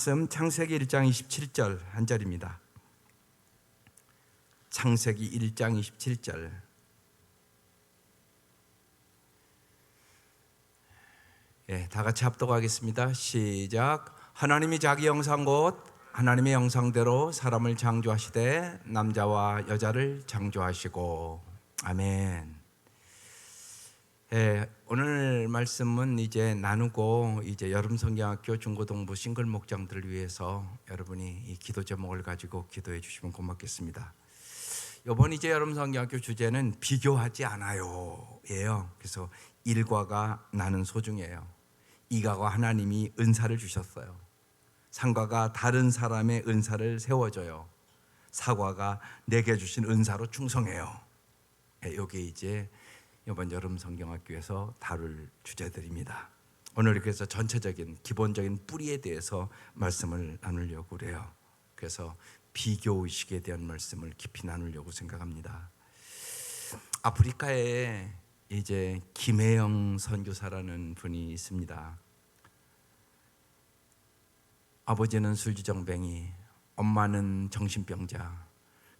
말씀 창세기 1장 27절 한 절입니다. 창세기 1장 27절. 다 같이 합독하겠습니다. 시작. 하나님이 자기 형상 곧 하나님의 형상대로 사람을 창조하시되 남자와 여자를 창조하시고. 아멘. 오늘 말씀은 이제 나누고 이제 여름성경학교 중고등부 싱글 목장들을 위해서 여러분이 이 기도 제목을 가지고 기도해 주시면 고맙겠습니다. 이번 이제 여름성경학교 주제는 비교하지 않아요예요. 그래서 일과가 나는 소중해요. 이가가 하나님이 은사를 주셨어요. 상과가 다른 사람의 은사를 세워줘요. 사과가 내게 주신 은사로 충성해요. 이게 이제 이번 여름 성경학교에서 다룰 주제들입니다. 오늘 이렇게 해서 전체적인 기본적인 뿌리에 대해서 말씀을 나누려고 그래요. 그래서 비교의식에 대한 말씀을 깊이 나누려고 생각합니다. 아프리카에 이제 김혜영 선교사라는 분이 있습니다. 아버지는 술주정뱅이, 엄마는 정신병자.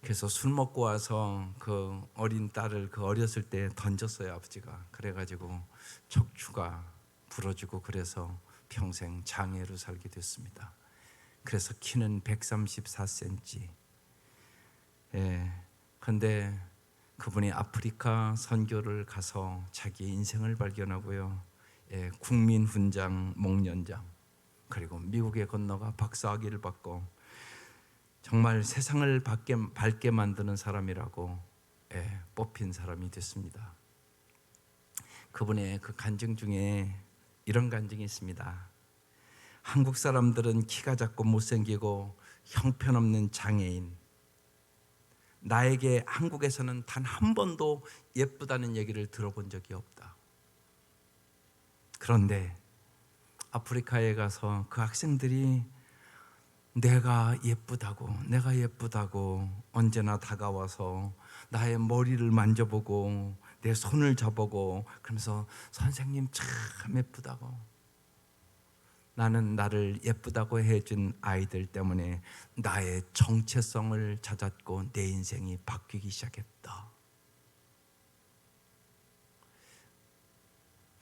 그래서 술 먹고 와서 그 어린 딸을 그 어렸을 때 던졌어요, 아버지가. 그래가지고 척추가 부러지고 그래서 평생 장애로 살게 됐습니다. 그래서 키는 134cm. 근데 그분이 아프리카 선교를 가서 자기 인생을 발견하고요. 국민훈장 목련장, 그리고 미국에 건너가 박사학위를 받고 정말 세상을 밝게 만드는 사람이라고 뽑힌 사람이 됐습니다. 그분의 그 간증 중에 이런 간증이 있습니다. 한국 사람들은 키가 작고 못생기고 형편없는 장애인, 나에게 한국에서는 단 한 번도 예쁘다는 얘기를 들어본 적이 없다. 그런데 아프리카에 가서 그 학생들이 내가 예쁘다고 언제나 다가와서 나의 머리를 만져보고 내 손을 잡아보고 그러면서 선생님 참 예쁘다고. 나는 나를 예쁘다고 해준 아이들 때문에 나의 정체성을 찾았고 내 인생이 바뀌기 시작했다.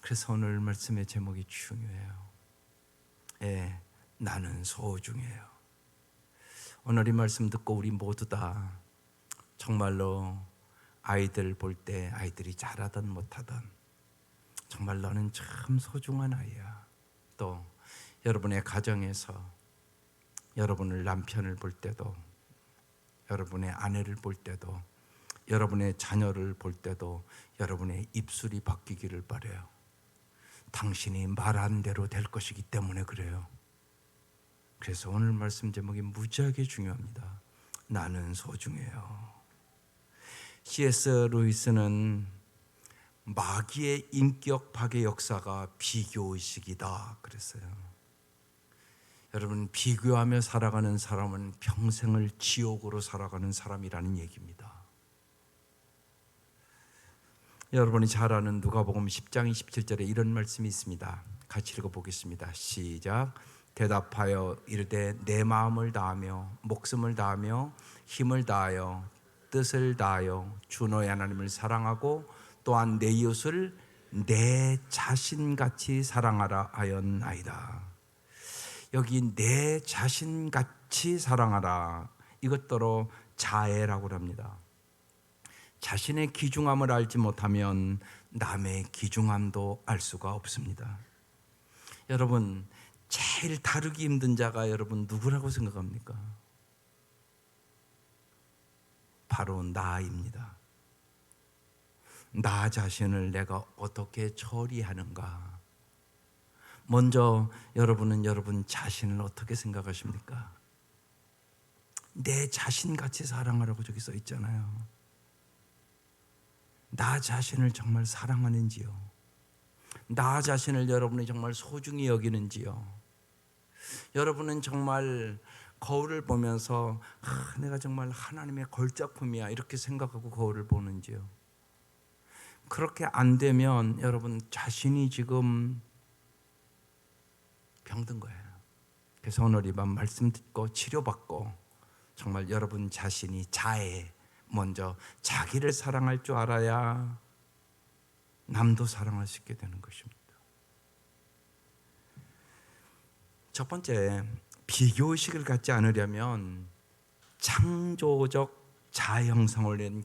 그래서 오늘 말씀의 제목이 중요해요. 나는 소중해요. 오늘 이 말씀 듣고 우리 모두 다 정말로 아이들 볼 때 아이들이 잘하든 못하든 정말 너는 참 소중한 아이야. 또 여러분의 가정에서 여러분의 남편을 볼 때도, 여러분의 아내를 볼 때도, 여러분의 자녀를 볼 때도 여러분의 입술이 바뀌기를 바라요. 당신이 말한 대로 될 것이기 때문에 그래요. 그래서 오늘 말씀 제목이 무지하게 중요합니다. 나는 소중해요. C.S. 루이스는 마귀의 인격 파괴 역사가 비교의식이다 그랬어요. 여러분, 비교하며 살아가는 사람은 평생을 지옥으로 살아가는 사람이라는 얘기입니다. 여러분이 잘 아는 누가복음 10장 27절에 이런 말씀이 있습니다. 같이 읽어보겠습니다. 시작. 대답하여 이르되 내 마음을 다하며 목숨을 다하며 힘을 다하여 뜻을 다하여 주 너의 하나님을 사랑하고 또한 내 이웃을 내 자신같이 사랑하라 하였나이다. 여기 내 자신같이 사랑하라, 이것더러 자애라고 합니다. 자신의 귀중함을 알지 못하면 남의 귀중함도 알 수가 없습니다. 여러분, 제일 다루기 힘든 자가 여러분 누구라고 생각합니까? 바로 나입니다. 나 자신을 내가 어떻게 처리하는가? 먼저 여러분은 여러분 자신을 어떻게 생각하십니까? 내 자신같이 사랑하라고 저기 써 있잖아요. 나 자신을 정말 사랑하는지요? 나 자신을 여러분이 정말 소중히 여기는지요? 여러분은 정말 거울을 보면서 내가 정말 하나님의 걸작품이야 이렇게 생각하고 거울을 보는지요? 그렇게 안 되면 여러분 자신이 지금 병든 거예요. 그래서 오늘 이 밤 말씀 듣고 치료받고 정말 여러분 자신이 먼저 자기를 사랑할 줄 알아야 남도 사랑할 수 있게 되는 것입니다. 첫 번째, 비교의식을 갖지 않으려면 창조적 자아 형성을 위한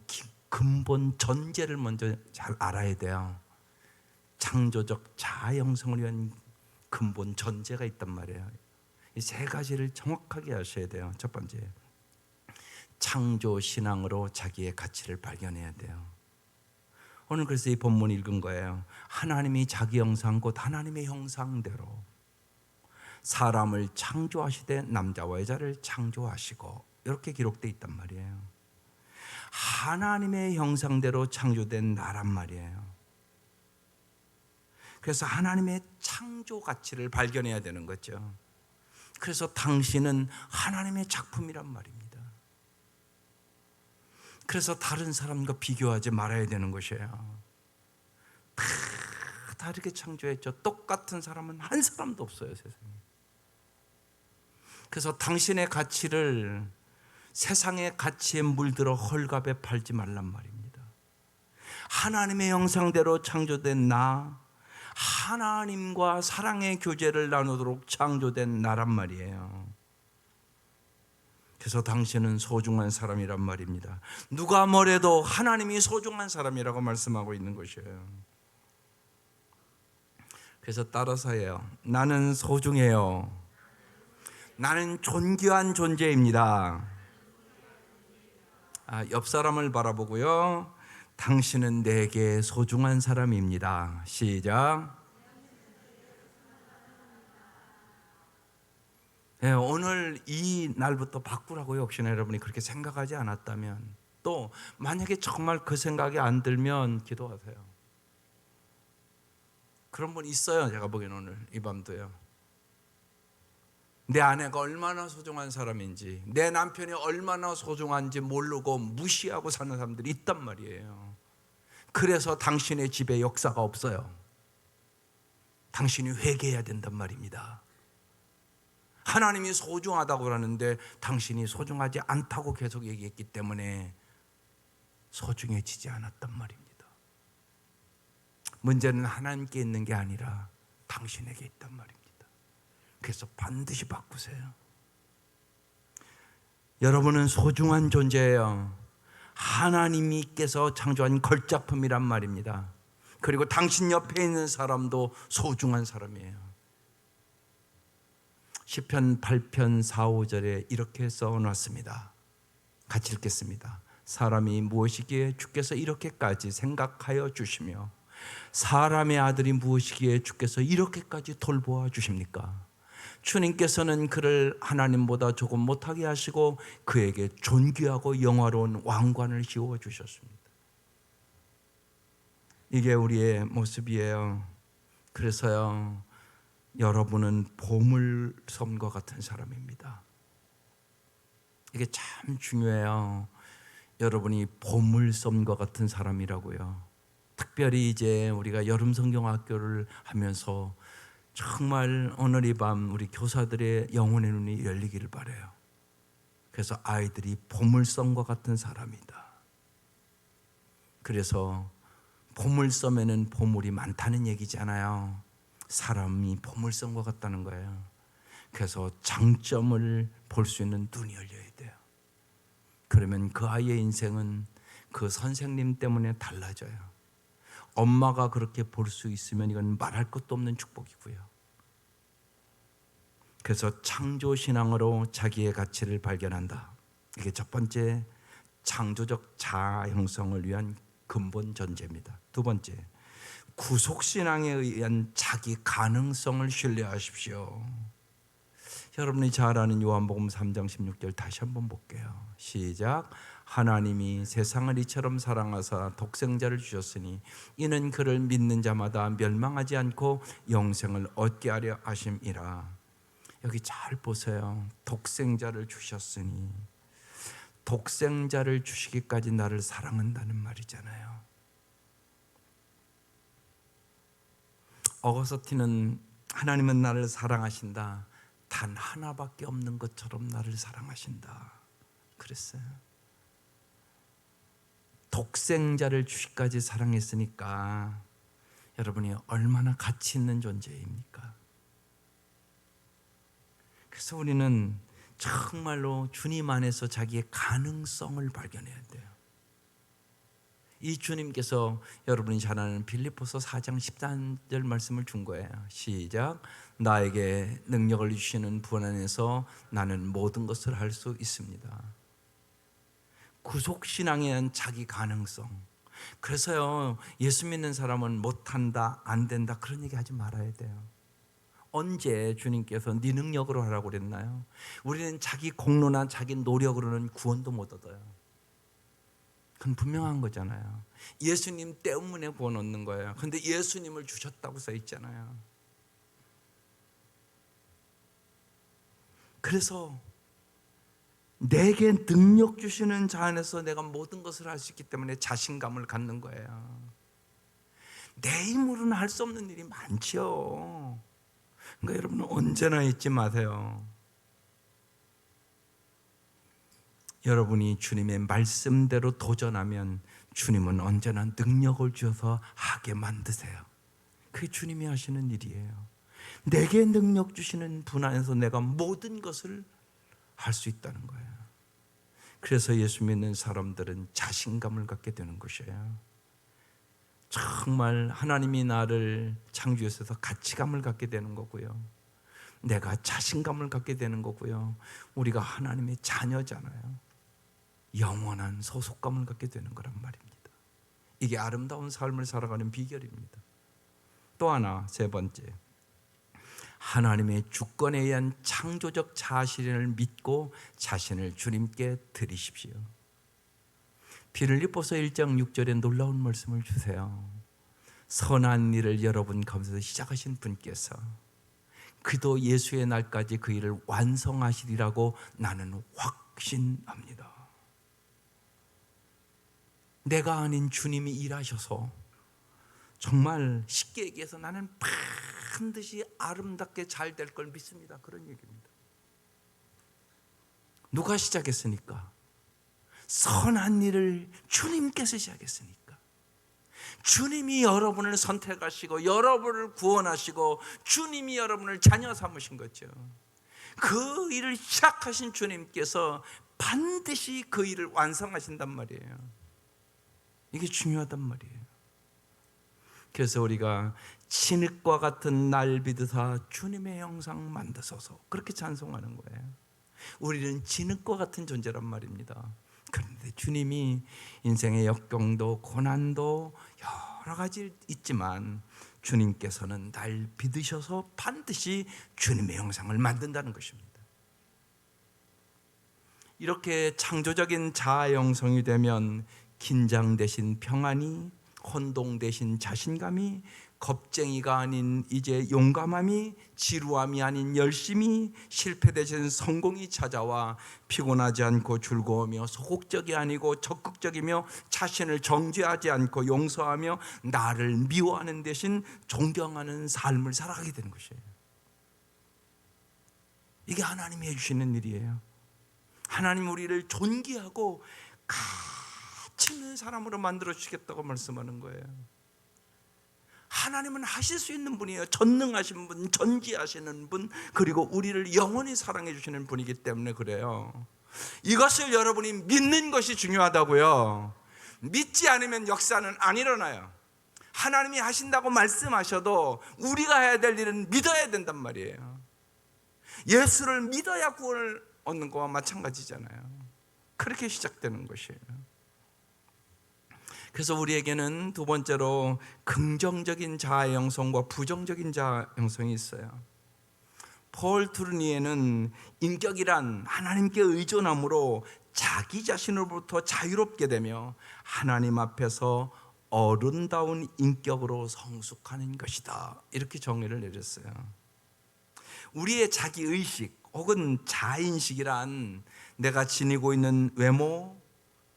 근본 전제를 먼저 잘 알아야 돼요. 창조적 자아 형성을 위한 근본 전제가 있단 말이에요. 이 세 가지를 정확하게 하셔야 돼요. 첫 번째, 창조 신앙으로 자기의 가치를 발견해야 돼요. 오늘 그래서 이 본문 읽은 거예요. 하나님이 자기 형상 곧 하나님의 형상대로 사람을 창조하시되 남자와 여자를 창조하시고, 이렇게 기록되어 있단 말이에요. 하나님의 형상대로 창조된 나란 말이에요. 그래서 하나님의 창조 가치를 발견해야 되는 거죠. 그래서 당신은 하나님의 작품이란 말입니다. 그래서 다른 사람과 비교하지 말아야 되는 것이에요. 다 다르게 창조했죠. 똑같은 사람은 한 사람도 없어요, 세상에. 그래서 당신의 가치를 세상의 가치에 물들어 헐갑에 팔지 말란 말입니다. 하나님의 형상대로 창조된 나, 하나님과 사랑의 교제를 나누도록 창조된 나란 말이에요. 그래서 당신은 소중한 사람이란 말입니다. 누가 뭐래도 하나님이 소중한 사람이라고 말씀하고 있는 것이에요. 그래서 따라서 해요. 나는 소중해요. 나는 존귀한 존재입니다. 옆 사람을 바라보고요. 당신은 내게 소중한 사람입니다. 시작. 네, 오늘 이 날부터 바꾸라고요. 혹시나 여러분이 그렇게 생각하지 않았다면, 또 만약에 정말 그 생각이 안 들면 기도하세요. 그런 분 있어요. 제가 보기에는 오늘 이 밤도요. 내 아내가 얼마나 소중한 사람인지, 내 남편이 얼마나 소중한지 모르고 무시하고 사는 사람들이 있단 말이에요. 그래서 당신의 집에 역사가 없어요. 당신이 회개해야 된단 말입니다. 하나님이 소중하다고 하는데 당신이 소중하지 않다고 계속 얘기했기 때문에 소중해지지 않았단 말입니다. 문제는 하나님께 있는 게 아니라 당신에게 있단 말입니다. 그래서 반드시 바꾸세요. 여러분은 소중한 존재예요. 하나님께서 창조한 걸작품이란 말입니다. 그리고 당신 옆에 있는 사람도 소중한 사람이에요. 시편 8편 4, 5절에 이렇게 써놨습니다. 같이 읽겠습니다. 사람이 무엇이기에 주께서 이렇게까지 생각하여 주시며 사람의 아들이 무엇이기에 주께서 이렇게까지 돌보아 주십니까? 주님께서는 그를 하나님보다 조금 못하게 하시고 그에게 존귀하고 영화로운 왕관을 씌워 주셨습니다. 이게 우리의 모습이에요. 그래서요, 여러분은 보물섬과 같은 사람입니다. 이게 참 중요해요. 여러분이 보물섬과 같은 사람이라고요. 특별히 이제 우리가 여름 성경학교를 하면서 정말 오늘 이 밤 우리 교사들의 영혼의 눈이 열리기를 바라요. 그래서 아이들이 보물섬과 같은 사람이다. 그래서 보물섬에는 보물이 많다는 얘기잖아요. 사람이 보물섬과 같다는 거예요. 그래서 장점을 볼 수 있는 눈이 열려야 돼요. 그러면 그 아이의 인생은 그 선생님 때문에 달라져요. 엄마가 그렇게 볼 수 있으면 이건 말할 것도 없는 축복이고요. 그래서 창조신앙으로 자기의 가치를 발견한다. 이게 첫 번째, 창조적 자아 형성을 위한 근본 전제입니다. 두 번째, 구속신앙에 의한 자기 가능성을 신뢰하십시오. 여러분이 잘 아는 요한복음 3장 16절 다시 한번 볼게요. 시작. 하나님이 세상을 이처럼 사랑하사 독생자를 주셨으니 이는 그를 믿는 자마다 멸망하지 않고 영생을 얻게 하려 하심이라. 여기 잘 보세요. 독생자를 주셨으니, 독생자를 주시기까지 나를 사랑한다는 말이잖아요. 어거스틴은 하나님은 나를 사랑하신다, 단 하나밖에 없는 것처럼 나를 사랑하신다 그랬어요. 독생자를 주시까지 사랑했으니까 여러분이 얼마나 가치 있는 존재입니까? 그래서 우리는 정말로 주님 안에서 자기의 가능성을 발견해야 돼요. 이 주님께서 여러분이 잘 아는 빌립보서 4장 13절 말씀을 준 거예요. 시작. 나에게 능력을 주시는 분 안에서 나는 모든 것을 할 수 있습니다. 구속신앙에 대한 자기 가능성. 그래서요, 예수 믿는 사람은 못한다, 안 된다 그런 얘기 하지 말아야 돼요. 언제 주님께서 네 능력으로 하라고 그랬나요? 우리는 자기 공로나 자기 노력으로는 구원도 못 얻어요. 그건 분명한 거잖아요. 예수님 때문에 구원 얻는 거예요. 그런데 예수님을 주셨다고 써 있잖아요. 그래서 내게 능력 주시는 자 안에서 내가 모든 것을 할 수 있기 때문에 자신감을 갖는 거예요. 내 힘으로는 할 수 없는 일이 많죠. 그러니까 여러분은 언제나 잊지 마세요. 여러분이 주님의 말씀대로 도전하면 주님은 언제나 능력을 주셔서 하게 만드세요. 그게 주님이 하시는 일이에요. 내게 능력 주시는 분 안에서 내가 모든 것을 할 수 있다는 거예요. 그래서 예수 믿는 사람들은 자신감을 갖게 되는 것이에요. 정말 하나님이 나를 창조하셔서 가치감을 갖게 되는 거고요. 내가 자신감을 갖게 되는 거고요. 우리가 하나님의 자녀잖아요. 영원한 소속감을 갖게 되는 거란 말입니다. 이게 아름다운 삶을 살아가는 비결입니다. 또 하나, 세 번째, 하나님의 주권에 의한 창조적 자신을 믿고 자신을 주님께 드리십시오. 빌립보서 1장 6절에 놀라운 말씀을 주세요. 선한 일을 여러분 가운데서 시작하신 분께서 그도 예수의 날까지 그 일을 완성하시리라고 나는 확신합니다. 내가 아닌 주님이 일하셔서 정말 쉽게 얘기해서 나는 반드시 아름답게 잘 될 걸 믿습니다. 그런 얘기입니다. 누가 시작했으니까? 선한 일을 주님께서 시작했으니까. 주님이 여러분을 선택하시고 여러분을 구원하시고 주님이 여러분을 자녀 삼으신 거죠. 그 일을 시작하신 주님께서 반드시 그 일을 완성하신단 말이에요. 이게 중요하단 말이에요. 그래서 우리가 진흙과 같은 날 비드사 주님의 형상 만드소서 그렇게 찬송하는 거예요. 우리는 진흙과 같은 존재란 말입니다. 그런데 주님이 인생의 역경도 고난도 여러 가지 있지만 주님께서는 날 믿으셔서 반드시 주님의 형상을 만든다는 것입니다. 이렇게 창조적인 자아 형성이 되면 긴장 대신 평안이, 혼동 대신 자신감이, 겁쟁이가 아닌 이제 용감함이, 지루함이 아닌 열심이, 실패 대신 성공이 찾아와 피곤하지 않고 즐거우며 소극적이 아니고 적극적이며 자신을 정죄하지 않고 용서하며 나를 미워하는 대신 존경하는 삶을 살아가게 되는 것이에요. 이게 하나님이 해주시는 일이에요. 하나님 우리를 존귀하고 가치 있는 사람으로 만들어 주시겠다고 말씀하는 거예요. 하나님은 하실 수 있는 분이에요. 전능하신 분, 전지하시는 분, 그리고 우리를 영원히 사랑해 주시는 분이기 때문에 그래요. 이것을 여러분이 믿는 것이 중요하다고요. 믿지 않으면 역사는 안 일어나요. 하나님이 하신다고 말씀하셔도 우리가 해야 될 일은 믿어야 된단 말이에요. 예수를 믿어야 구원을 얻는 것과 마찬가지잖아요. 그렇게 시작되는 것이에요. 그래서 우리에게는 두 번째로 긍정적인 자아 형성과 부정적인 자아 형성이 있어요. 폴 트루니에는 인격이란 하나님께 의존함으로 자기 자신으로부터 자유롭게 되며 하나님 앞에서 어른다운 인격으로 성숙하는 것이다. 이렇게 정의를 내렸어요. 우리의 자기의식 혹은 자아인식이란 내가 지니고 있는 외모,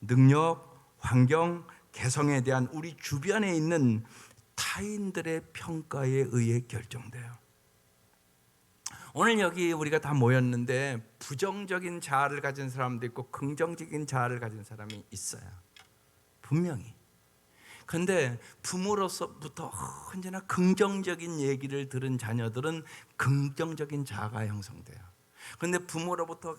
능력, 환경, 개성에 대한 우리 주변에 있는 타인들의 평가에 의해 결정돼요. 오늘 여기 우리가 다 모였는데 부정적인 자아를 가진 사람도 있고 긍정적인 자아를 가진 사람이 있어요. 분명히. 그런데 부모로서부터 언제나 긍정적인 얘기를 들은 자녀들은 긍정적인 자아가 형성돼요. 그런데 부모로부터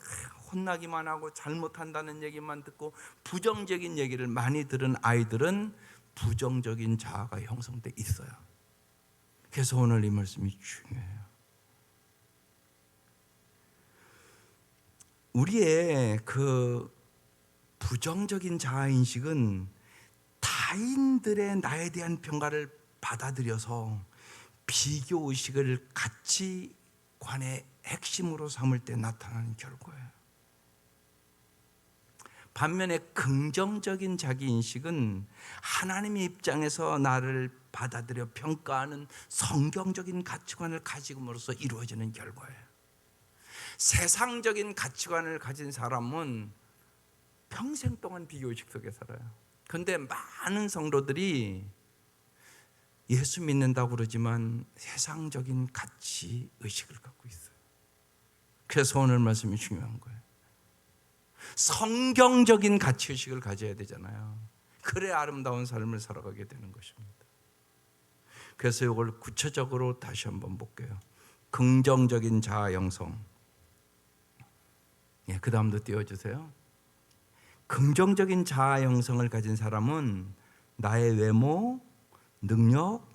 혼나기만 하고 잘못한다는 얘기만 듣고 부정적인 얘기를 많이 들은 아이들은 부정적인 자아가 형성돼 있어요. 그래서 오늘 이 말씀이 중요해요. 우리의 그 부정적인 자아인식은 타인들의 나에 대한 평가를 받아들여서 비교의식을 가치관의 핵심으로 삼을 때 나타나는 결과예요. 반면에 긍정적인 자기인식은 하나님의 입장에서 나를 받아들여 평가하는 성경적인 가치관을 가지고으로써 이루어지는 결과예요. 세상적인 가치관을 가진 사람은 평생 동안 비교의식 속에 살아요. 그런데 많은 성도들이 예수 믿는다고 그러지만 세상적인 가치의식을 갖고 있어요. 그래서 오늘 말씀이 중요한 거예요. 성경적인 가치의식을 가져야 되잖아요. 그래야 아름다운 삶을 살아가게 되는 것입니다. 그래서 이걸 구체적으로 다시 한번 볼게요. 긍정적인 자아 형성. 그 다음도 띄워주세요. 긍정적인 자아 형성을 가진 사람은 나의 외모, 능력,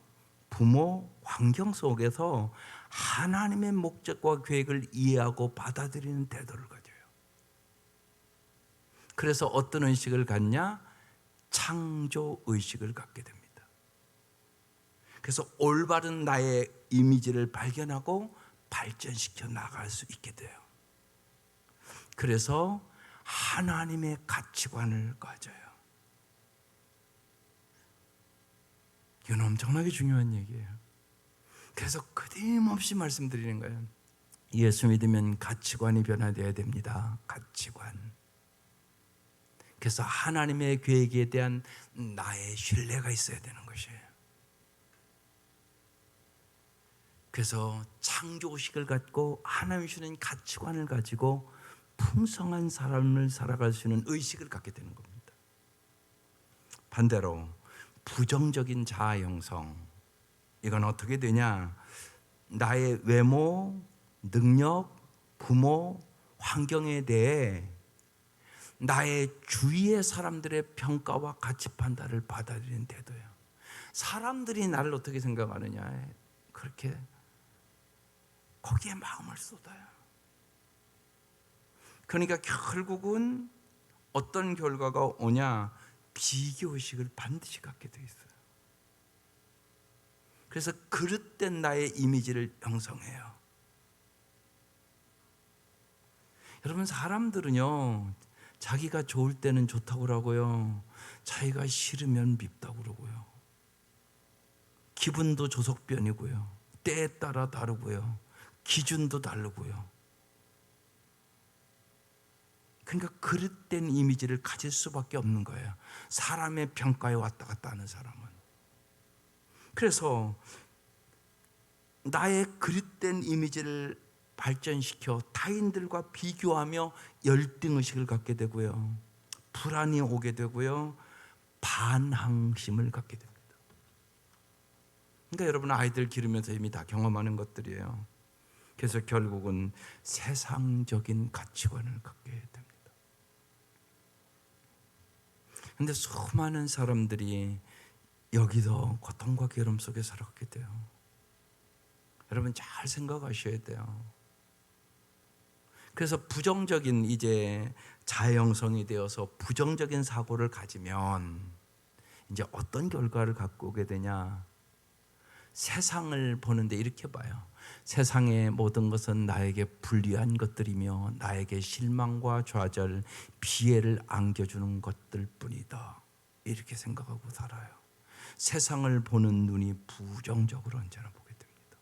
부모, 환경 속에서 하나님의 목적과 계획을 이해하고 받아들이는 태도를 가져요. 그래서 어떤 의식을 갖냐? 창조 의식을 갖게 됩니다. 그래서 올바른 나의 이미지를 발견하고 발전시켜 나갈 수 있게 돼요. 그래서 하나님의 가치관을 가져요. 이건 엄청나게 중요한 얘기예요. 그래서 끊임없이 말씀드리는 거예요. 예수 믿으면 가치관이 변화되어야 됩니다. 가치관. 그래서 하나님의 계획에 대한 나의 신뢰가 있어야 되는 것이에요. 그래서 창조의식을 갖고 하나님 주시는 가치관을 가지고 풍성한 삶을 살아갈 수 있는 의식을 갖게 되는 겁니다. 반대로 부정적인 자아 형성, 이건 어떻게 되냐? 나의 외모, 능력, 부모, 환경에 대해 나의 주위의 사람들의 평가와 가치 판단을 받아들이는 태도예요. 사람들이 나를 어떻게 생각하느냐, 그렇게 거기에 마음을 쏟아요. 그러니까 결국은 어떤 결과가 오냐? 비교의식을 반드시 갖게 돼 있어요. 그래서 그릇된 나의 이미지를 형성해요. 여러분, 사람들은요, 자기가 좋을 때는 좋다고 그러고요, 자기가 싫으면 밉다고 그러고요, 기분도 조석변이고요, 때에 따라 다르고요, 기준도 다르고요. 그러니까 그릇된 이미지를 가질 수밖에 없는 거예요. 사람의 평가에 왔다 갔다 하는 사람은. 그래서 나의 그릇된 이미지를 발전시켜 타인들과 비교하며 열등의식을 갖게 되고요, 불안이 오게 되고요, 반항심을 갖게 됩니다. 그러니까 여러분, 아이들 기르면서 이미 다 경험하는 것들이에요. 그래서 결국은 세상적인 가치관을 갖게 됩니다. 그런데 수많은 사람들이 여기서 고통과 괴로움 속에 살아가게 돼요. 여러분, 잘 생각하셔야 돼요. 그래서 부정적인 이제 자아 형성이 되어서 부정적인 사고를 가지면 이제 어떤 결과를 갖고 오게 되냐? 세상을 보는데 이렇게 봐요. 세상의 모든 것은 나에게 불리한 것들이며 나에게 실망과 좌절, 피해를 안겨주는 것들 뿐이다, 이렇게 생각하고 살아요. 세상을 보는 눈이 부정적으로 언제나 보게 됩니다.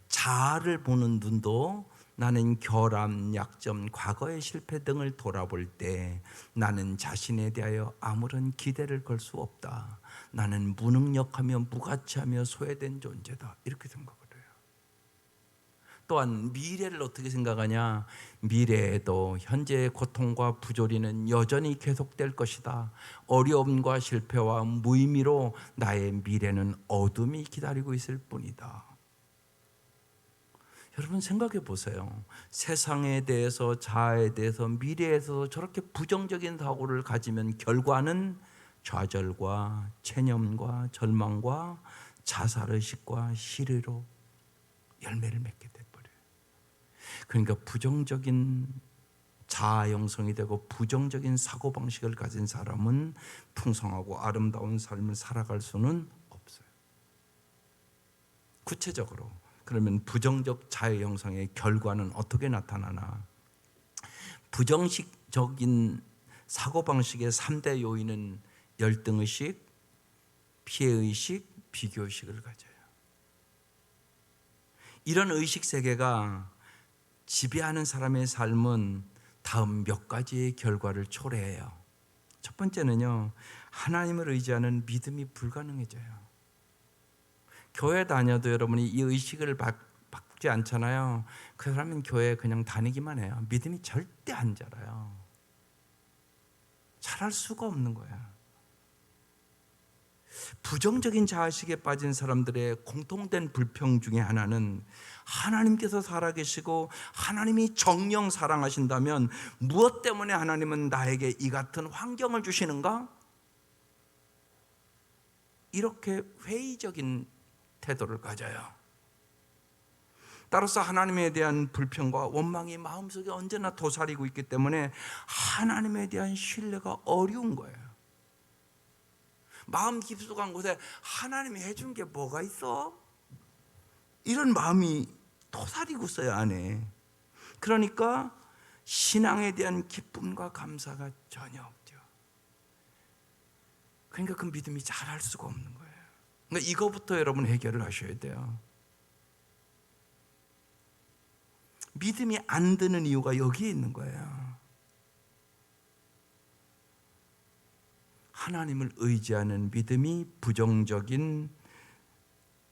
자아를 보는 눈도 나는 결함, 약점, 과거의 실패 등을 돌아볼 때 나는 자신에 대하여 아무런 기대를 걸 수 없다, 나는 무능력하며 무가치하며 소외된 존재다, 이렇게 생각을 해요. 또한 미래를 어떻게 생각하냐? 미래에도 현재의 고통과 부조리는 여전히 계속될 것이다. 어려움과 실패와 무의미로 나의 미래는 어둠이 기다리고 있을 뿐이다. 여러분 생각해 보세요. 세상에 대해서, 자아에 대해서, 미래에서 저렇게 부정적인 사고를 가지면 결과는 좌절과 체념과 절망과 자살의식과 실의로 열매를 맺게 돼버려요. 그러니까 부정적인 자아 형성이 되고 부정적인 사고방식을 가진 사람은 풍성하고 아름다운 삶을 살아갈 수는 없어요. 구체적으로 그러면 부정적 자아 형성의 결과는 어떻게 나타나나? 부정적인 사고방식의 3대 요인은 열등의식, 피해의식, 비교의식을 가져요. 이런 의식 세계가 지배하는 사람의 삶은 다음 몇 가지의 결과를 초래해요. 첫 번째는요, 하나님을 의지하는 믿음이 불가능해져요. 교회 다녀도 여러분이 이 의식을 받지 않잖아요. 그 사람은 교회에 그냥 다니기만 해요. 믿음이 절대 안 자라요. 자랄 수가 없는 거야. 부정적인 자아식에 빠진 사람들의 공통된 불평 중에 하나는 하나님께서 살아계시고 하나님이 정령 사랑하신다면 무엇 때문에 하나님은 나에게 이 같은 환경을 주시는가? 이렇게 회의적인 태도를 가져요. 따라서 하나님에 대한 불평과 원망이 마음속에 언제나 도사리고 있기 때문에 하나님에 대한 신뢰가 어려운 거예요. 마음 깊숙한 곳에 하나님이 해준 게 뭐가 있어? 이런 마음이 도사리고 있어요, 안에. 그러니까 신앙에 대한 기쁨과 감사가 전혀 없죠. 그러니까 그 믿음이 자랄 수가 없는 거예요. 그러니까 이거부터 여러분 해결을 하셔야 돼요. 믿음이 안 드는 이유가 여기에 있는 거예요. 하나님을 의지하는 믿음이 부정적인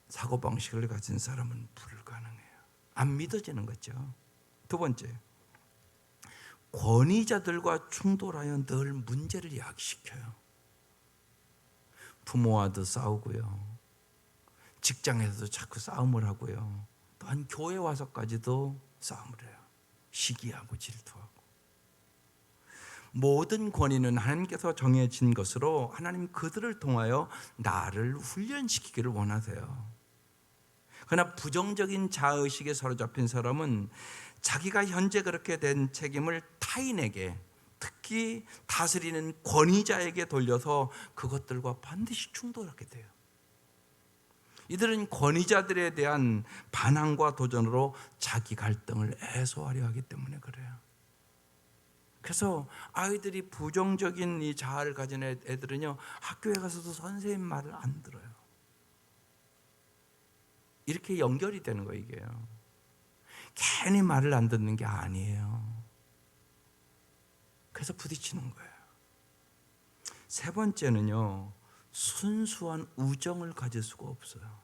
사고방식을 가진 사람은 불가능해요. 안 믿어지는 거죠. 두 번째, 권위자들과 충돌하여 늘 문제를 야기시켜요. 부모와도 싸우고요. 직장에서도 자꾸 싸움을 하고요. 또한 교회 와서까지도 싸움을 해요. 시기하고 질투하고. 모든 권위는 하나님께서 정해진 것으로 하나님 그들을 통하여 나를 훈련시키기를 원하세요. 그러나 부정적인 자아의식에 사로잡힌 사람은 자기가 현재 그렇게 된 책임을 타인에게, 특히 다스리는 권위자에게 돌려서 그것들과 반드시 충돌하게 돼요. 이들은 권위자들에 대한 반항과 도전으로 자기 갈등을 해소하려 하기 때문에 그래요. 그래서 아이들이 부정적인 이 자아를 가진 애들은요, 학교에 가서도 선생님 말을 안 들어요. 이렇게 연결이 되는 거예요, 이게요. 괜히 말을 안 듣는 게 아니에요. 그래서 부딪히는 거예요. 세 번째는요, 순수한 우정을 가질 수가 없어요.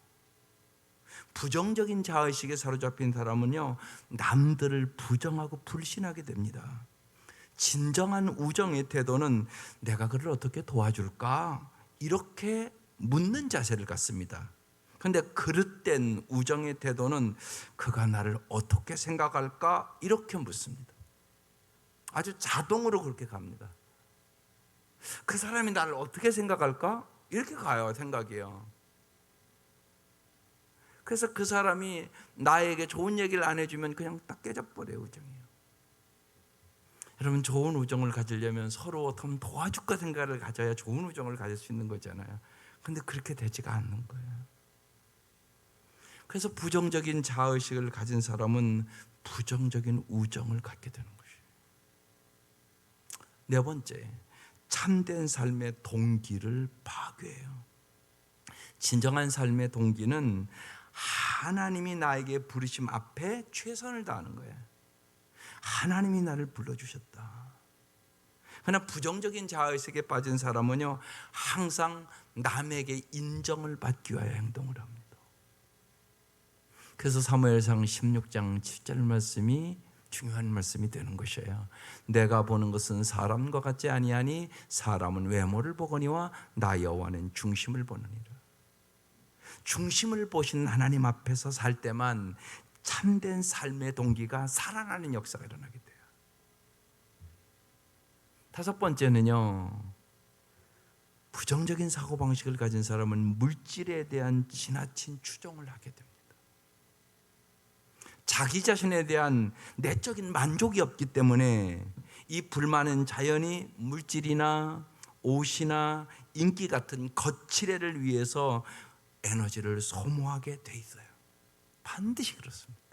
부정적인 자의식에 사로잡힌 사람은요, 남들을 부정하고 불신하게 됩니다. 진정한 우정의 태도는 내가 그를 어떻게 도와줄까? 이렇게 묻는 자세를 갖습니다. 그런데 그릇된 우정의 태도는 그가 나를 어떻게 생각할까? 이렇게 묻습니다. 아주 자동으로 그렇게 갑니다. 그 사람이 나를 어떻게 생각할까? 이렇게 가요, 생각이요. 그래서 그 사람이 나에게 좋은 얘기를 안 해주면 그냥 딱 깨져버려요, 우정이요. 여러분, 좋은 우정을 가지려면 서로 어떻게 도와줄까 생각을 가져야 좋은 우정을 가질 수 있는 거잖아요. 근데 그렇게 되지가 않는 거예요. 그래서 부정적인 자아의식을 가진 사람은 부정적인 우정을 갖게 되는 것이에요. 네 번째, 참된 삶의 동기를 파괴해요. 진정한 삶의 동기는 하나님이 나에게 부르심 앞에 최선을 다하는 거예요. 하나님이 나를 불러주셨다. 그러나 부정적인 자아의식에 빠진 사람은요, 항상 남에게 인정을 받기 위하여 행동을 합니다. 그래서 사무엘상 16장 7절 말씀이 중요한 말씀이 되는 것이에요. 내가 보는 것은 사람과 같지 아니하니 사람은 외모를 보거니와 나 여호와는 중심을 보느니라. 중심을 보신 하나님 앞에서 살 때만 참된 삶의 동기가 살아나는 역사가 일어나게 돼요. 다섯 번째는요, 부정적인 사고방식을 가진 사람은 물질에 대한 지나친 추종을 하게 됩니다. 자기 자신에 대한 내적인 만족이 없기 때문에 이 불만은 자연히 물질이나 옷이나 인기 같은 거칠애를 위해서 에너지를 소모하게 돼 있어요. 반드시 그렇습니다.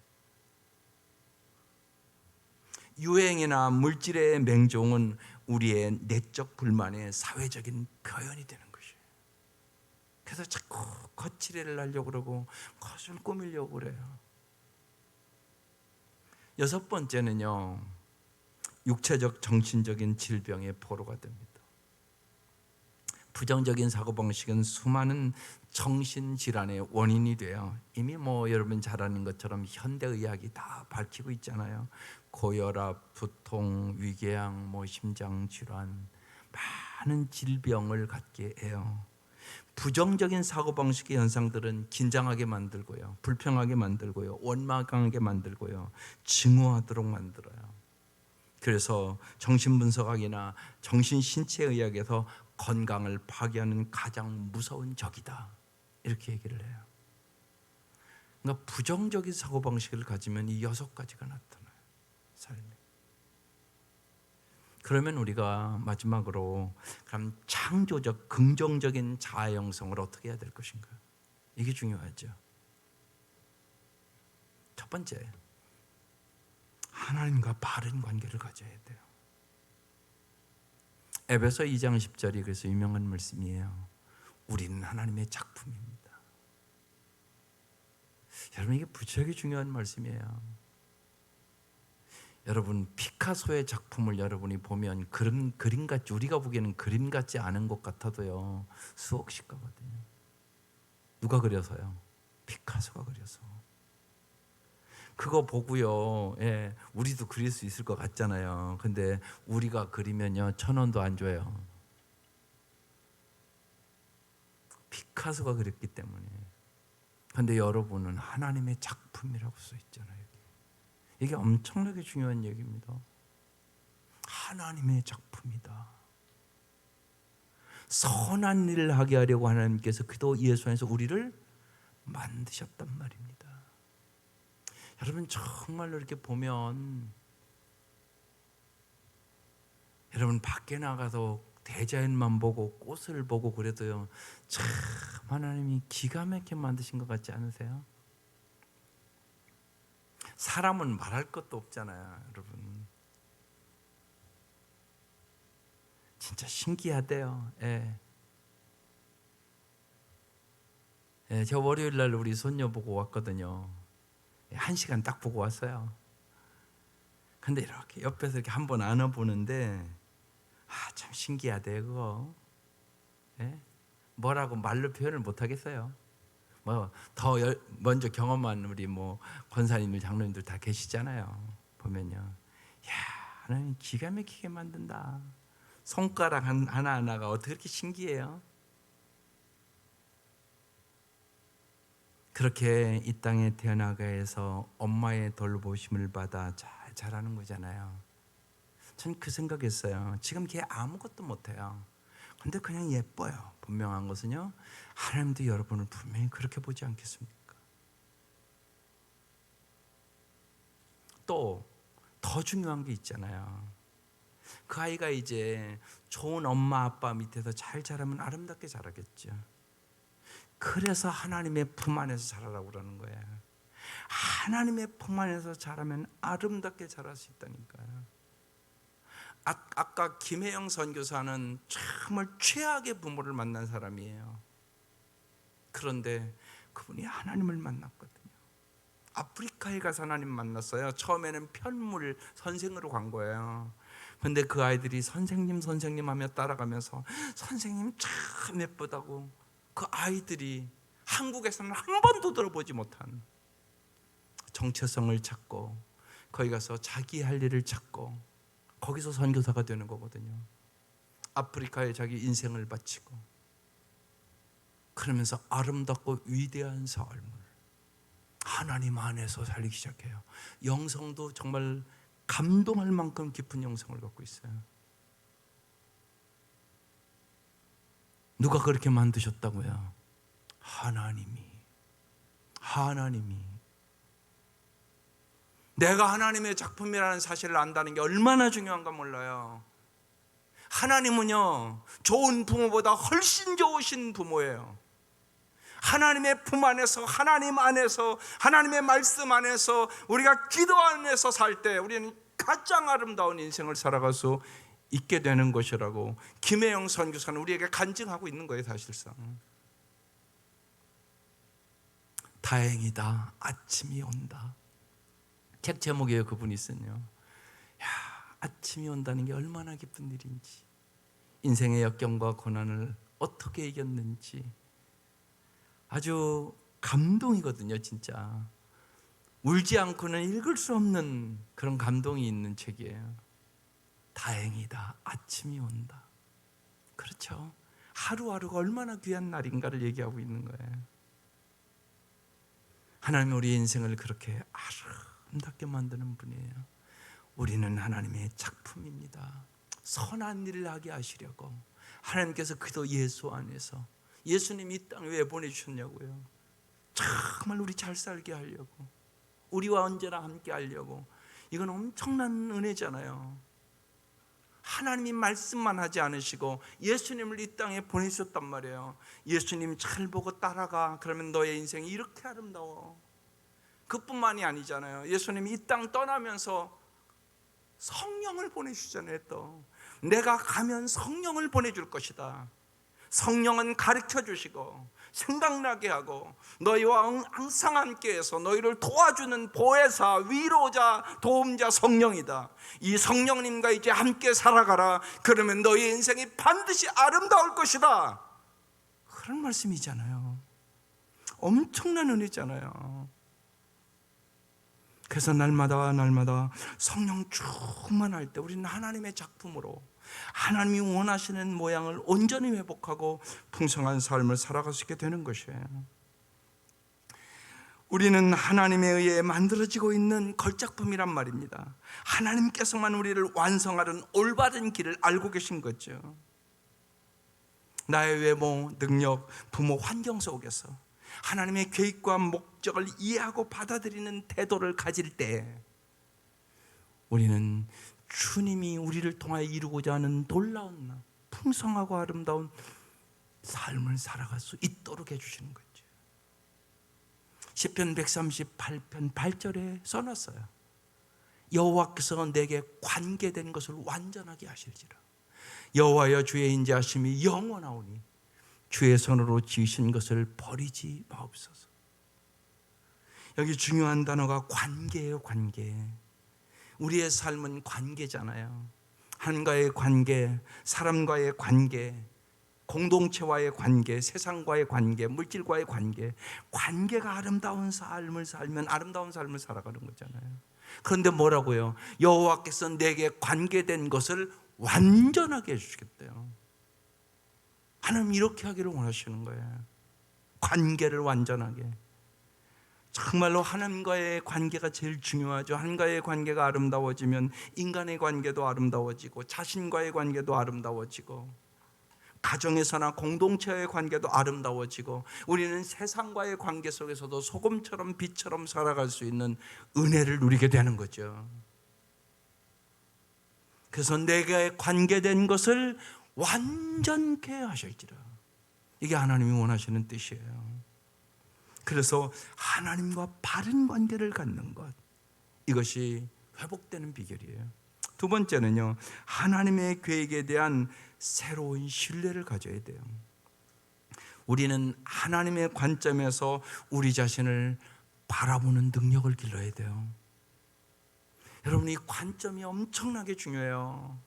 유행이나 물질의 맹종은 우리의 내적 불만의 사회적인 표현이 되는 것이에요. 그래서 자꾸 거칠애를 하려고 그러고 겉을 꾸미려고 그래요. 여섯 번째는요, 육체적 정신적인 질병의 포로가 됩니다. 부정적인 사고방식은 수많은 정신질환의 원인이 돼요. 이미 여러분 잘 아는 것처럼 현대의학이 다 밝히고 있잖아요. 고혈압, 두통, 위궤양, 심장질환, 많은 질병을 갖게 해요. 부정적인 사고방식의 현상들은 긴장하게 만들고요, 불평하게 만들고요, 원망하게 만들고요, 증오하도록 만들어요. 그래서 정신분석학이나 정신신체의학에서 건강을 파괴하는 가장 무서운 적이다, 이렇게 얘기를 해요. 그러니까 부정적인 사고방식을 가지면 이 여섯 가지가 나타나요, 삶에. 그러면 우리가 마지막으로 그럼 창조적 긍정적인 자아 형성을 어떻게 해야 될 것인가? 이게 중요하죠. 첫 번째, 하나님과 바른 관계를 가져야 돼요. 에베소 2장 10절이 그래서 유명한 말씀이에요. 우리는 하나님의 작품입니다. 여러분, 이게 부쩍이 중요한 말씀이에요. 여러분, 피카소의 작품을 여러분이 보면 그림같이, 우리가 보기에는 그림같지 않은 것 같아도요, 수억씩 가거든요. 누가 그려서요? 피카소가 그려서. 그거 보고요, 우리도 그릴 수 있을 것 같잖아요. 근데 우리가 그리면요, 1,000원도 안 줘요. 피카소가 그렸기 때문에. 근데 여러분은 하나님의 작품이라고 써 있잖아요. 이게 엄청나게 중요한 얘기입니다. 하나님의 작품이다. 선한 일을 하게 하려고 하나님께서 그도 예수 안에서 우리를 만드셨단 말입니다. 여러분, 정말로 이렇게 보면, 여러분 밖에 나가서 대자연만 보고 꽃을 보고 그래도요, 참 하나님이 기가 막히게 만드신 것 같지 않으세요? 사람은 말할 것도 없잖아요, 여러분. 진짜 신기하대요. 저 월요일 날 우리 손녀 보고 왔거든요. 1시간 딱 보고 왔어요. 근데 이렇게 옆에서 이렇게 한번 안아보는데, 참 신기하대 그거. 뭐라고 말로 표현을 못 하겠어요. 더 먼저 경험한 우리 권사님들, 장로님들 다 계시잖아요. 보면요, 야, 하나님 기가 막히게 만든다. 손가락 하나하나가 어떻게 그렇게 신기해요? 그렇게 이 땅에 태어나게 해서 엄마의 돌보심을 받아 잘 자라는 거잖아요. 전 그 생각했어요. 지금 걔 아무것도 못해요. 근데 그냥 예뻐요. 분명한 것은요, 하나님도 여러분을 분명히 그렇게 보지 않겠습니까? 또 더 중요한 게 있잖아요. 그 아이가 이제 좋은 엄마 아빠 밑에서 잘 자라면 아름답게 자라겠죠. 그래서 하나님의 품 안에서 자라라고 그러는 거예요. 하나님의 품 안에서 자라면 아름답게 자랄 수 있다니까요. 아까 김혜영 선교사는 정말 최악의 부모를 만난 사람이에요. 그런데 그분이 하나님을 만났거든요. 아프리카에 가서 하나님 만났어요. 처음에는 편물 선생으로 간 거예요. 근데 그 아이들이 선생님 선생님 하며 따라가면서 선생님 참 예쁘다고, 그 아이들이 한국에서는 한 번도 들어보지 못한 정체성을 찾고 거기 가서 자기 할 일을 찾고 거기서 선교사가 되는 거거든요. 아프리카에 자기 인생을 바치고 그러면서 아름답고 위대한 삶을 하나님 안에서 살기 시작해요. 영성도 정말 감동할 만큼 깊은 영성을 갖고 있어요. 누가 그렇게 만드셨다고요? 하나님이. 내가 하나님의 작품이라는 사실을 안다는 게 얼마나 중요한가 몰라요. 하나님은요, 좋은 부모보다 훨씬 좋으신 부모예요. 하나님의 품 안에서, 하나님 안에서, 하나님의 말씀 안에서, 우리가 기도 안에서 살 때 우리는 가장 아름다운 인생을 살아갈 수 있게 되는 것이라고 김혜영 선교사는 우리에게 간증하고 있는 거예요. 사실상 다행이다, 아침이 온다. 책 제목이에요. 그분이 쓴요. 야, 아침이 온다는 게 얼마나 기쁜 일인지, 인생의 역경과 고난을 어떻게 이겼는지 아주 감동이거든요. 진짜 울지 않고는 읽을 수 없는 그런 감동이 있는 책이에요. 다행이다, 아침이 온다. 그렇죠. 하루하루가 얼마나 귀한 날인가를 얘기하고 있는 거예요. 하나님은 우리 인생을 그렇게 아름답게 만드는 분이에요. 우리는 하나님의 작품입니다. 선한 일을 하게 하시려고 하나님께서 그도 예수 안에서, 예수님이 이 땅에 왜 보내주셨냐고요? 정말 우리 잘 살게 하려고, 우리와 언제나 함께 하려고. 이건 엄청난 은혜잖아요. 하나님이 말씀만 하지 않으시고 예수님을 이 땅에 보내셨단 말이에요. 예수님 잘 보고 따라가, 그러면 너의 인생이 이렇게 아름다워. 그뿐만이 아니잖아요. 예수님이 이 땅 떠나면서 성령을 보내주잖아요. 또 내가 가면 성령을 보내줄 것이다. 성령은 가르쳐 주시고 생각나게 하고 너희와 항상 함께해서 너희를 도와주는 보혜사, 위로자, 도움자 성령이다. 이 성령님과 이제 함께 살아가라. 그러면 너희 인생이 반드시 아름다울 것이다. 그런 말씀이잖아요. 엄청난 은혜잖아요. 그래서 날마다 성령 충만할 때 우리는 하나님의 작품으로 하나님이 원하시는 모양을 온전히 회복하고 풍성한 삶을 살아갈 수 있게 되는 것이에요. 우리는 하나님에 의해 만들어지고 있는 걸작품이란 말입니다. 하나님께서만 우리를 완성하는 올바른 길을 알고 계신 거죠. 나의 외모, 능력, 부모, 환경 속에서 하나님의 계획과 목적을 이해하고 받아들이는 태도를 가질 때 우리는 주님이 우리를 통하여 이루고자 하는 놀라운 풍성하고 아름다운 삶을 살아갈 수 있도록 해주시는 거죠. 시편 138편 8절에 써놨어요. 여호와께서 내게 관계된 것을 완전하게 하실지라. 여호와여 주의 인자하심이 영원하오니 주의 손으로 지으신 것을 버리지 마옵소서. 여기 중요한 단어가 관계예요. 관계. 우리의 삶은 관계잖아요. 하나님과의 관계, 사람과의 관계, 공동체와의 관계, 세상과의 관계, 물질과의 관계. 관계가 아름다운 삶을 살면 아름다운 삶을 살아가는 거잖아요. 그런데 뭐라고요? 여호와께서 내게 관계된 것을 완전하게 해주시겠대요. 하나님 이렇게 하기를 원하시는 거예요. 관계를 완전하게. 정말로 하나님과의 관계가 제일 중요하죠. 하나님과의 관계가 아름다워지면 인간의 관계도 아름다워지고 자신과의 관계도 아름다워지고 가정에서나 공동체의 관계도 아름다워지고 우리는 세상과의 관계 속에서도 소금처럼 빛처럼 살아갈 수 있는 은혜를 누리게 되는 거죠. 그래서 내게 관계된 것을 완전케 하실지라. 이게 하나님이 원하시는 뜻이에요. 그래서 하나님과 바른 관계를 갖는 것, 이것이 회복되는 비결이에요. 두 번째는요, 하나님의 계획에 대한 새로운 신뢰를 가져야 돼요. 우리는 하나님의 관점에서 우리 자신을 바라보는 능력을 길러야 돼요. 여러분, 이 관점이 엄청나게 중요해요.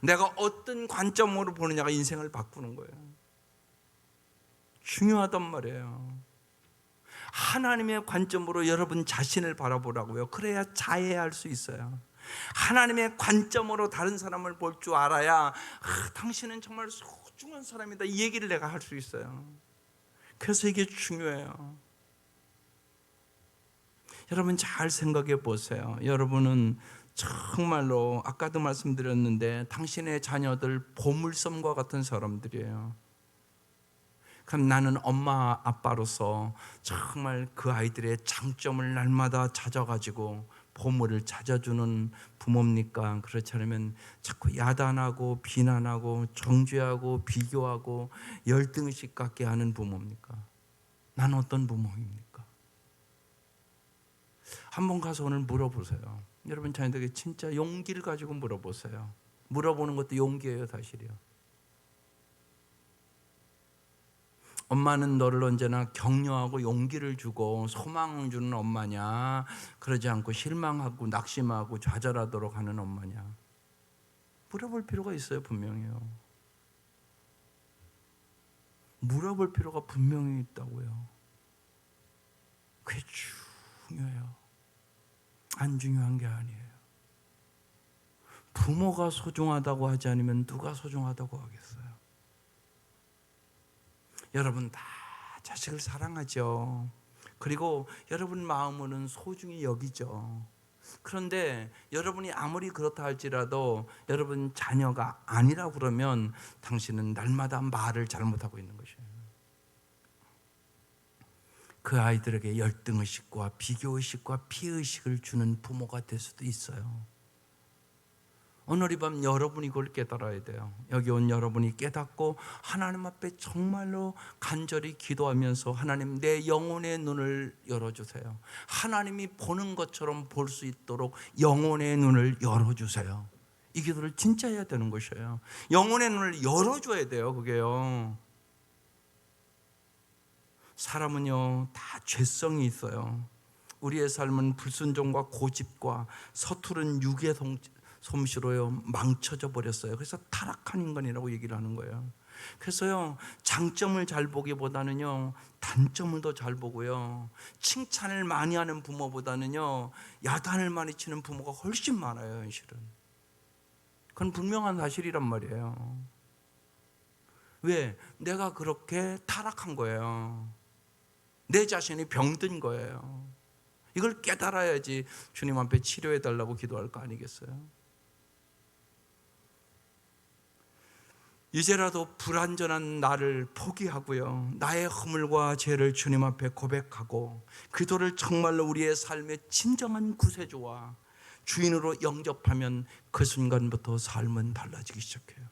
내가 어떤 관점으로 보느냐가 인생을 바꾸는 거예요. 중요하단 말이에요. 하나님의 관점으로 여러분 자신을 바라보라고요. 그래야 자해할 수 있어요. 하나님의 관점으로 다른 사람을 볼 줄 알아야 당신은 정말 소중한 사람이다, 이 얘기를 내가 할 수 있어요. 그래서 이게 중요해요. 여러분 잘 생각해 보세요. 여러분은 정말로 아까도 말씀드렸는데 당신의 자녀들 보물섬과 같은 사람들이에요. 그럼 나는 엄마 아빠로서 정말 그 아이들의 장점을 날마다 찾아가지고 보물을 찾아주는 부모입니까? 그렇지 않으면 자꾸 야단하고 비난하고 정죄하고 비교하고 열등의식 갖게 하는 부모입니까? 나는 어떤 부모입니까? 한번 가서 오늘 물어보세요. 여러분 자녀들에게 진짜 용기를 가지고 물어보세요. 물어보는 것도 용기예요, 사실이요. 엄마는 너를 언제나 격려하고 용기를 주고 소망을 주는 엄마냐, 그러지 않고 실망하고 낙심하고 좌절하도록 하는 엄마냐? 물어볼 필요가 있어요, 분명히요. 물어볼 필요가 분명히 있다고요. 그게 중요해요. 안 중요한 게 아니에요. 부모가 소중하다고 하지 않으면 누가 소중하다고 하겠어요? 여러분 다 자식을 사랑하죠. 그리고 여러분 마음으로는 소중히 여기죠. 그런데 여러분이 아무리 그렇다 할지라도 여러분 자녀가 아니라 그러면 당신은 날마다 말을 잘못하고 있는 것이에요. 그 아이들에게 열등의식과 비교의식과 피해의식을 주는 부모가 될 수도 있어요. 오늘 이 밤 여러분이 그걸 깨달아야 돼요. 여기 온 여러분이 깨닫고 하나님 앞에 정말로 간절히 기도하면서 하나님, 내 영혼의 눈을 열어주세요. 하나님이 보는 것처럼 볼 수 있도록 영혼의 눈을 열어주세요. 이 기도를 진짜 해야 되는 것이에요. 영혼의 눈을 열어줘야 돼요. 그게요. 사람은요 다 죄성이 있어요. 우리의 삶은 불순종과 고집과 서투른 육의 솜씨로요 망쳐져 버렸어요. 그래서 타락한 인간이라고 얘기를 하는 거예요. 그래서요 장점을 잘 보기보다는요 단점을 더 잘 보고요, 칭찬을 많이 하는 부모보다는요 야단을 많이 치는 부모가 훨씬 많아요. 현실은 그건 분명한 사실이란 말이에요. 왜? 내가 그렇게 타락한 거예요. 내 자신이 병든 거예요. 이걸 깨달아야지 주님 앞에 치료해 달라고 기도할 거 아니겠어요? 이제라도 불완전한 나를 포기하고요, 나의 허물과 죄를 주님 앞에 고백하고 그도를 정말로 우리의 삶의 진정한 구세주와 주인으로 영접하면 그 순간부터 삶은 달라지기 시작해요.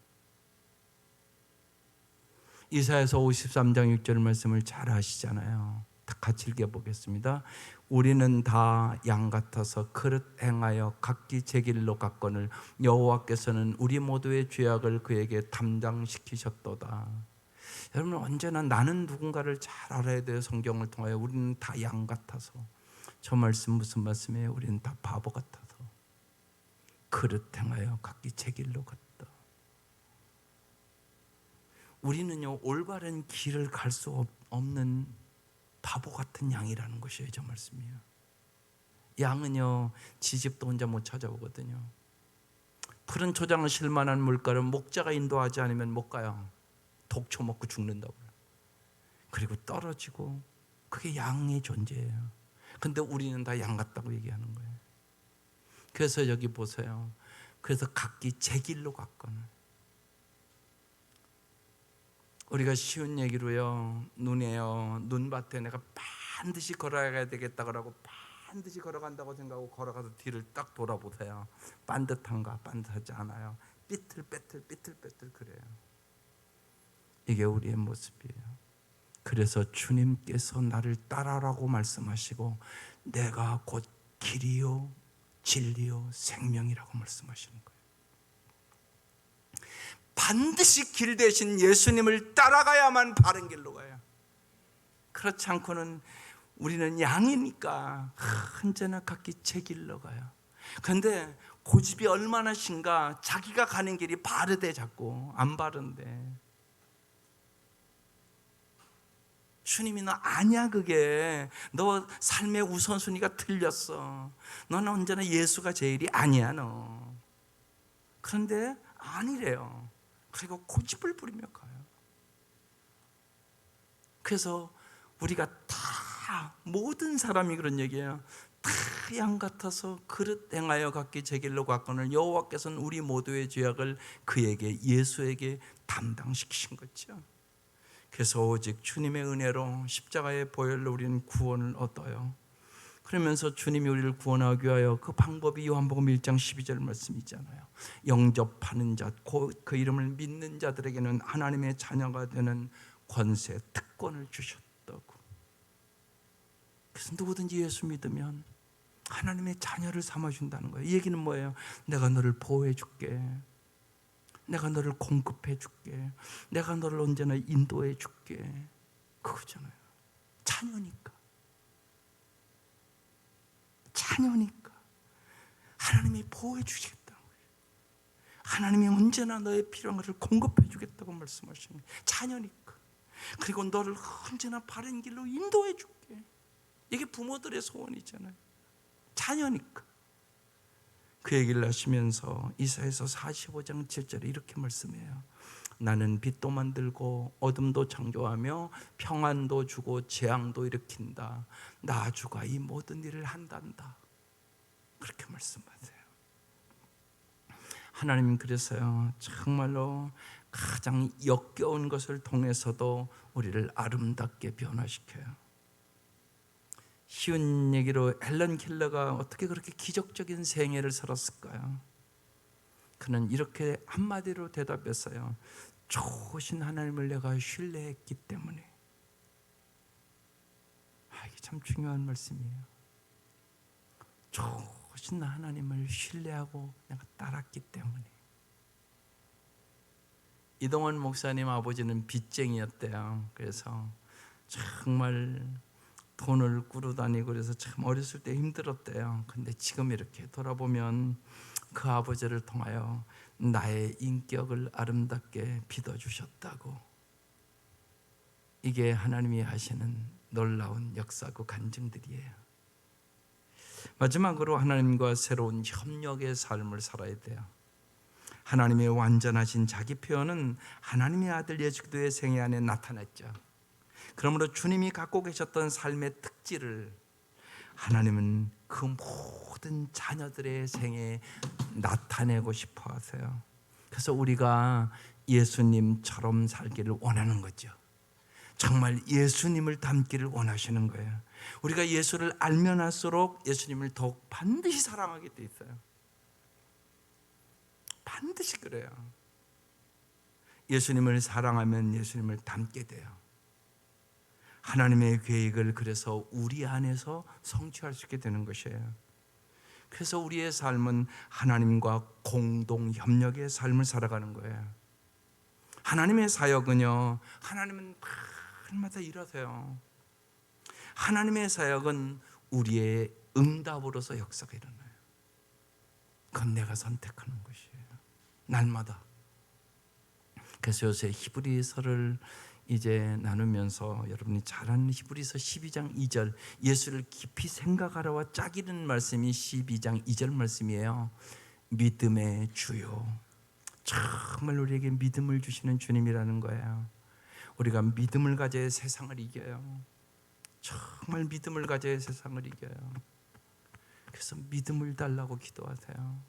이사야서 53장 6절 말씀을 잘 아시잖아요. 같이 읽어보겠습니다. 우리는 다 양 같아서 그릇 행하여 각기 제 길로 갔거늘 여호와께서는 우리 모두의 죄악을 그에게 담당시키셨도다. 여러분 언제나 나는 누군가를 잘 알아야 돼요. 성경을 통하여 우리는 다 양 같아서. 저 말씀 무슨 말씀이에요? 우리는 다 바보 같아서 그릇 행하여 각기 제 길로 갔다. 우리는요 올바른 길을 갈 수 없는 바보 같은 양이라는 것이에요. 저 말씀이에요. 양은요 지 집도 혼자 못 찾아오거든요. 푸른 초장을 실만한 물가를 목자가 인도하지 않으면 못 가요. 독초 먹고 죽는다고요. 그리고 떨어지고, 그게 양의 존재예요. 근데 우리는 다 양 같다고 얘기하는 거예요. 그래서 여기 보세요. 그래서 각기 제 길로 갔거늘. 우리가 쉬운 얘기로요, 눈밭에 내가 반드시 걸어가야 되겠다고 반드시 걸어간다고 생각하고 걸어가서 뒤를 딱 돌아보세요. 반듯한가? 반듯하지 않아요. 삐뚤빼뚤 그래요. 이게 우리의 모습이에요. 그래서 주님께서 나를 따라라고 말씀하시고 내가 곧 길이요 진리요 생명이라고 말씀하시는 거예요. 반드시 길 대신 예수님을 따라가야만 바른 길로 가요. 그렇지 않고는 우리는 양이니까 언제나 각기 제 길로 가요. 그런데 고집이 얼마나 신가. 자기가 가는 길이 바르대 자꾸 안 바른데. 주님이 너 아니야, 그게 너 삶의 우선순위가 틀렸어. 너는 언제나 예수가 제일이 아니야 너. 그런데 아니래요. 그리고 고집을 부리며 가요. 그래서 우리가 다 모든 사람이 그런 얘기예요. 다 양 같아서 그릇 행하여 각기 제 길로 갔거늘 여호와께서는 우리 모두의 죄악을 그에게 예수에게 담당시키신 거죠. 그래서 오직 주님의 은혜로 십자가의 보혈로 우리는 구원을 얻어요. 그러면서 주님이 우리를 구원하기 위하여 그 방법이 요한복음 1장 12절 말씀이잖아요. 영접하는 자, 그 이름을 믿는 자들에게는 하나님의 자녀가 되는 권세, 특권을 주셨다고. 그래서 누구든지 예수 믿으면 하나님의 자녀를 삼아준다는 거예요. 이 얘기는 뭐예요? 내가 너를 보호해 줄게. 내가 너를 공급해 줄게. 내가 너를 언제나 인도해 줄게. 그거잖아요. 자녀니까. 자녀니까 하나님이 보호해 주시겠다는 거예요. 하나님이 언제나 너의 필요한 것을 공급해 주겠다고 말씀하시는 거예요. 자녀니까. 그리고 너를 언제나 바른 길로 인도해 줄게. 이게 부모들의 소원이잖아요. 자녀니까. 그 얘기를 하시면서 이사야서 45장 7절에 이렇게 말씀해요. 나는 빛도 만들고 어둠도 창조하며 평안도 주고 재앙도 일으킨다. 나 주가 이 모든 일을 한단다. 그렇게 말씀하세요. 하나님 그래서요, 정말로 가장 역겨운 것을 통해서도 우리를 아름답게 변화시켜요. 쉬운 얘기로 헬런 켈러가 어떻게 그렇게 기적적인 생애를 살았을까요? 그는 이렇게 한마디로 대답했어요. 좋으신 하나님을 내가 신뢰했기 때문에. 이게 참 중요한 말씀이에요. 좋으신 하나님을 신뢰하고 내가 따랐기 때문에. 이동원 목사님 아버지는 빚쟁이였대요. 그래서 정말 돈을 꾸러 다니고 그래서 참 어렸을 때 힘들었대요. 근데 지금 이렇게 돌아보면 그 아버지를 통하여 나의 인격을 아름답게 빚어주셨다고. 이게 하나님이 하시는 놀라운 역사고 간증들이에요. 마지막으로 하나님과 새로운 협력의 삶을 살아야 돼요. 하나님의 완전하신 자기 표현은 하나님의 아들 예수 그리스도의 생애 안에 나타났죠. 그러므로 주님이 갖고 계셨던 삶의 특질을 하나님은 그 모든 자녀들의 생애에 나타내고 싶어 하세요. 그래서 우리가 예수님처럼 살기를 원하는 거죠. 정말 예수님을 닮기를 원하시는 거예요. 우리가 예수를 알면 할수록 예수님을 더욱 반드시 사랑하게 돼 있어요. 반드시 그래요. 예수님을 사랑하면 예수님을 닮게 돼요. 하나님의 계획을 그래서 우리 안에서 성취할 수 있게 되는 것이에요. 그래서 우리의 삶은 하나님과 공동 협력의 삶을 살아가는 거예요. 하나님의 사역은요, 하나님은 날마다 일하세요. 하나님의 사역은 우리의 응답으로서 역사가 일어나요. 그건 내가 선택하는 것이에요. 날마다. 그래서 요새 히브리서를 이제 나누면서 여러분이 잘 아는 히브리서 12장 2절, 예수를 깊이 생각하라와 짝이는 말씀이 12장 2절 말씀이에요. 믿음의 주요. 정말 우리에게 믿음을 주시는 주님이라는 거예요. 우리가 믿음을 가져야 세상을 이겨요. 정말 믿음을 가져야 세상을 이겨요. 그래서 믿음을 달라고 기도하세요.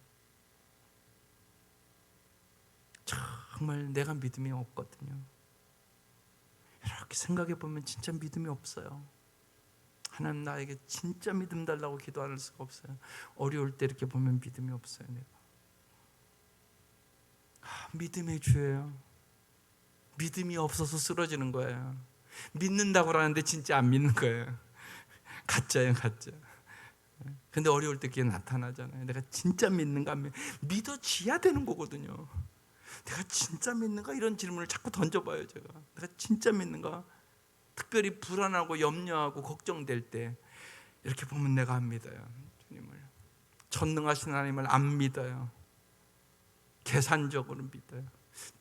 정말 내가 믿음이 없거든요. 이렇게 생각해 보면 진짜 믿음이 없어요. 하나님 나에게 진짜 믿음 달라고 기도할 수가 없어요. 어려울 때 이렇게 보면 믿음이 없어요. 내가 믿음의 주예요. 믿음이 없어서 쓰러지는 거예요. 믿는다고 하는데 진짜 안 믿는 거예요. 가짜예요, 가짜. 근데 어려울 때 그게 나타나잖아요. 내가 진짜 믿는가 안 믿어지야 되는 거거든요. 내가 진짜 믿는가? 이런 질문을 자꾸 던져봐요. 제가 내가 진짜 믿는가? 특별히 불안하고 염려하고 걱정될 때 이렇게 보면 내가 안 믿어요. 주님을, 전능하신 하나님을 안 믿어요. 계산적으로 믿어요.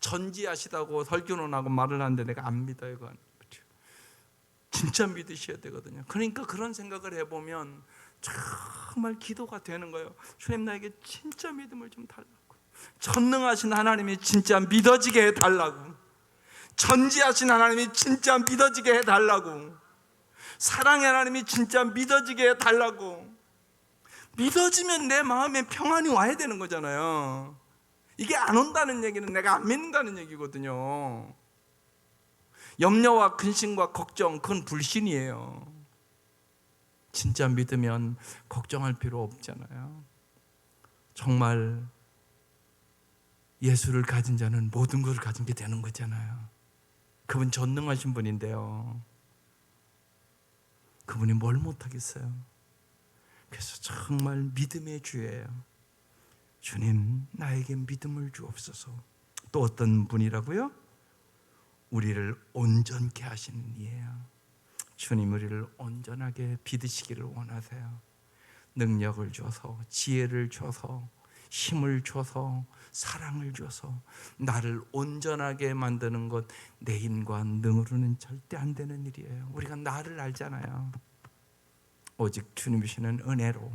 전지하시다고 설교론하고 말을 하는데 내가 안 믿어요. 그건 진짜 믿으셔야 되거든요. 그러니까 그런 생각을 해보면 정말 기도가 되는 거예요. 주님, 나에게 진짜 믿음을 좀 달라고. 전능하신 하나님이 진짜 믿어지게 해달라고. 전지하신 하나님이 진짜 믿어지게 해달라고. 사랑의 하나님이 진짜 믿어지게 해달라고. 믿어지면 내 마음에 평안이 와야 되는 거잖아요. 이게 안 온다는 얘기는 내가 안 믿는다는 얘기거든요. 염려와 근심과 걱정, 그건 불신이에요. 진짜 믿으면 걱정할 필요 없잖아요. 정말 예수를 가진 자는 모든 것을 가진 게 되는 거잖아요. 그분 전능하신 분인데요, 그분이 뭘 못하겠어요. 그래서 정말 믿음의 주예요. 주님, 나에게 믿음을 주옵소서. 또 어떤 분이라고요? 우리를 온전케 하시는 이예요. 주님, 우리를 온전하게 빚으시기를 원하세요. 능력을 줘서, 지혜를 줘서, 힘을 줘서, 사랑을 줘서 나를 온전하게 만드는 것, 내 힘과 능으로는 절대 안 되는 일이에요. 우리가 나를 알잖아요. 오직 주님이 주시는 은혜로,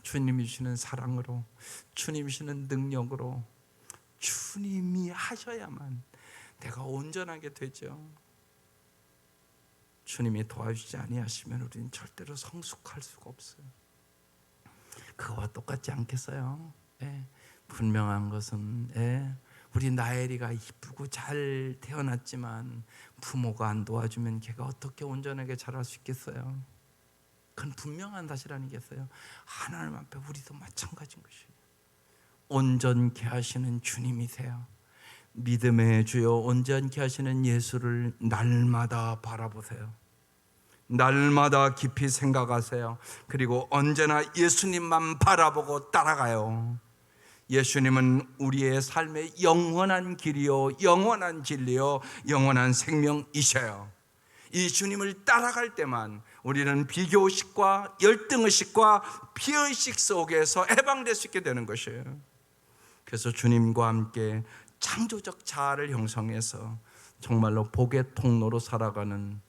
주님이 주시는 사랑으로, 주님이 주시는 능력으로, 주님이 하셔야만 내가 온전하게 되죠. 주님이 도와주지 아니하시면 우리는 절대로 성숙할 수가 없어요. 그거와 똑같지 않겠어요? 분명한 것은 우리 나엘이가 이쁘고 잘 태어났지만 부모가 안 도와주면 걔가 어떻게 온전하게 자랄 수 있겠어요? 그건 분명한 사실 아니겠어요? 하나님 앞에 우리도 마찬가지인 것이에요. 온전케 하시는 주님이세요. 믿음의 주여 온전케 하시는 예수를 날마다 바라보세요. 날마다 깊이 생각하세요. 그리고 언제나 예수님만 바라보고 따라가요. 예수님은 우리의 삶의 영원한 길이요, 영원한 진리요, 영원한 생명이셔요. 이 주님을 따라갈 때만 우리는 비교의식과 열등의식과 피의식 속에서 해방될 수 있게 되는 것이에요. 그래서 주님과 함께 창조적 자아를 형성해서 정말로 복의 통로로 살아가는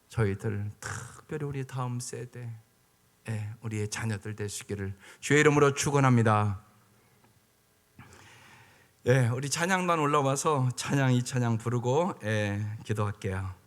저희들, 특별히 우리 다음 세대, 우리의 자녀들 될 수 있기를 주의 이름으로 축원합니다. 우리 찬양단 올라와서 찬양 이 찬양 부르고 기도할게요.